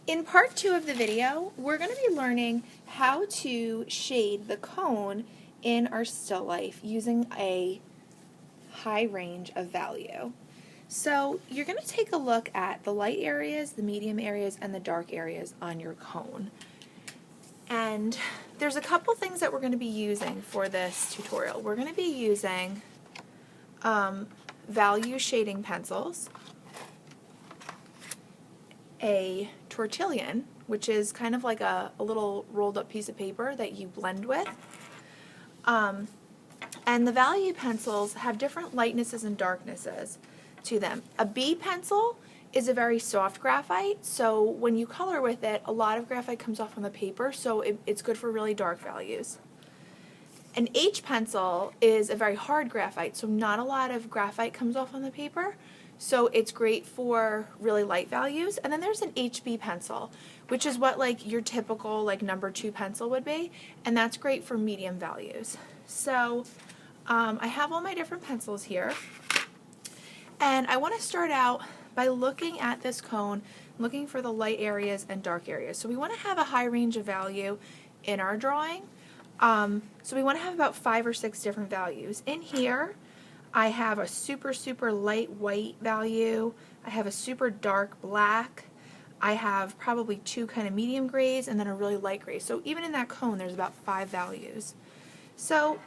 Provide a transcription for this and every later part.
In part 2 of the video, we're going to be learning how to shade the cone in our still life using a high range of value. So you're going to take a look at the light areas, the medium areas, and the dark areas on your cone. And there's a couple things that we're going to be using for this tutorial. We're going to be using value shading pencils, a tortillon, which is kind of like a little rolled up piece of paper that you blend with. And the value pencils have different lightnesses and darknesses to them. A B pencil is a very soft graphite, so when you color with it, a lot of graphite comes off on the paper, so it's good for really dark values. An H pencil is a very hard graphite, so not a lot of graphite comes off on the paper, so it's great for really light values. And then there's an HB pencil, which is what like your typical like number 2 pencil would be, and that's great for medium values. So I have all my different pencils here, and I want to start out by looking at this cone, looking for the light areas and dark areas. So we want to have a high range of value in our drawing. So we want to have about 5 or 6 different values. In here, I have a super, super light white value. I have a super dark black. I have probably 2 kind of medium grays and then a really light gray. So even in that cone, there's about 5 values. So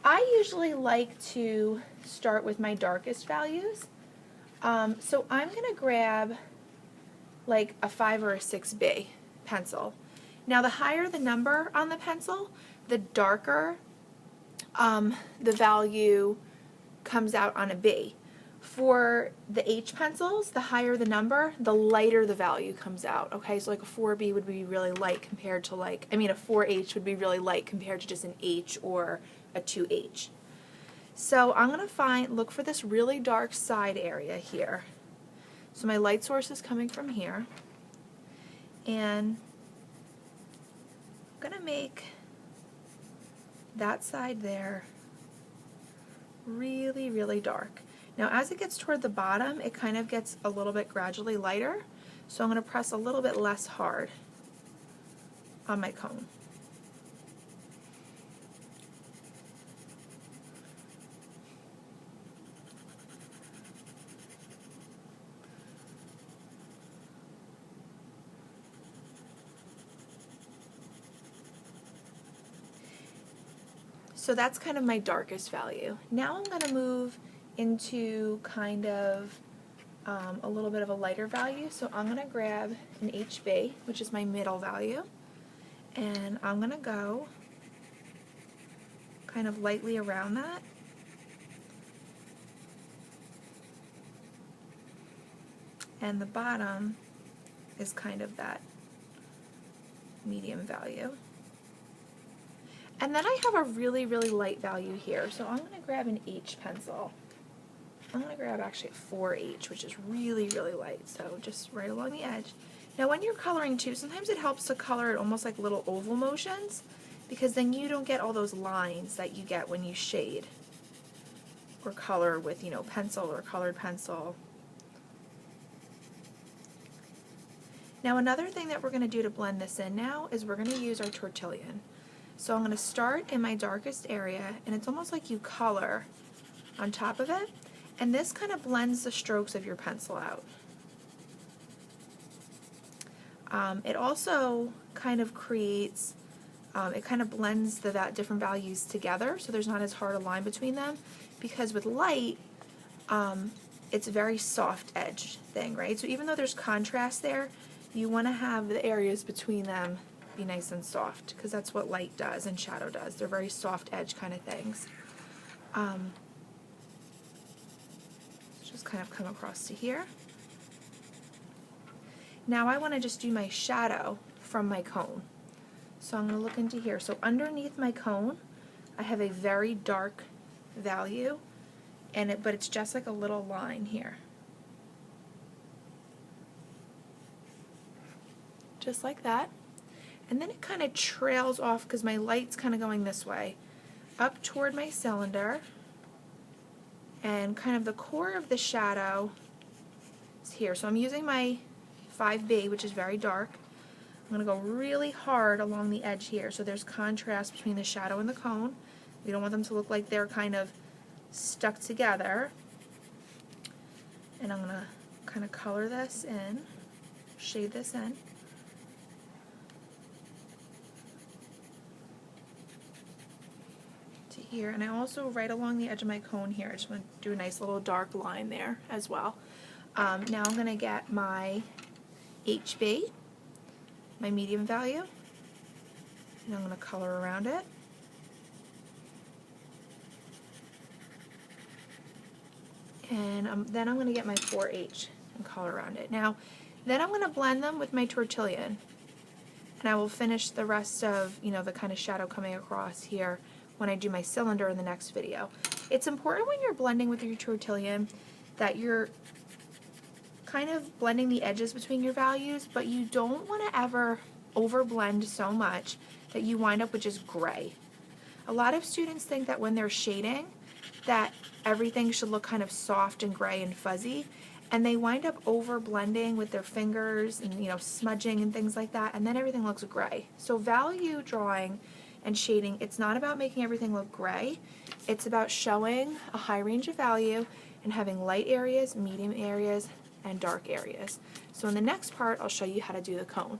I usually like to start with my darkest values. So I'm going to grab like a 5 or a 6B pencil. Now the higher the number on the pencil, the darker the value comes out on a B. For the H pencils, the higher the number, the lighter the value comes out. Okay, so like a 4B would be really light compared to a 4H would be really light compared to just an H or a 2H. So I'm going to look for this really dark side area here. So my light source is coming from here, and I'm going to make that side there really, really dark. Now as it gets toward the bottom, it kind of gets a little bit gradually lighter, so I'm going to press a little bit less hard on my cone. So that's kind of my darkest value. Now I'm going to move into kind of a little bit of a lighter value. So I'm going to grab an HB, which is my middle value, and I'm going to go kind of lightly around that. And the bottom is kind of that medium value. And then I have a really, really light value here, so I'm going to grab an H pencil. I'm going to grab actually a 4H, which is really, really light, so just right along the edge. Now when you're coloring too, sometimes it helps to color it almost like little oval motions, because then you don't get all those lines that you get when you shade or color with, you know, pencil or colored pencil. Now another thing that we're going to do to blend this in now is we're going to use our tortillon. So I'm going to start in my darkest area, and it's almost like you color on top of it, and this kind of blends the strokes of your pencil out. It also kind of creates, it kind of blends the different values together, so there's not as hard a line between them, because with light, it's a very soft edge thing, right? So even though there's contrast there, you want to have the areas between them be nice and soft, because that's what light does and shadow does. They're very soft edge kind of things. Just kind of come across to here. Now I want to just do my shadow from my cone. So I'm going to look into here. So underneath my cone, I have a very dark value, but it's just like a little line here. Just like that. And then it kind of trails off because my light's kind of going this way, up toward my cylinder, and kind of the core of the shadow is here. So I'm using my 5B, which is very dark. I'm going to go really hard along the edge here so there's contrast between the shadow and the cone. We don't want them to look like they're kind of stuck together. And I'm going to kind of color this in, shade this in. To here, and I also, right along the edge of my cone here, I just want to do a nice little dark line there as well. Now I'm going to get my HB, my medium value, and I'm going to color around it. And then I'm going to get my 4H and color around it. Now, then I'm going to blend them with my Tortillion, and I will finish the rest of, the kind of shadow coming across here when I do my cylinder in the next video. It's important when you're blending with your Tortillion that you're kind of blending the edges between your values, but you don't want to ever overblend so much that you wind up with just gray. A lot of students think that when they're shading that everything should look kind of soft and gray and fuzzy, and they wind up over blending with their fingers and smudging and things like that, and then everything looks gray. So value drawing and shading, it's not about making everything look gray, it's about showing a high range of value and having light areas, medium areas, and dark areas. So in the next part, I'll show you how to do the cone.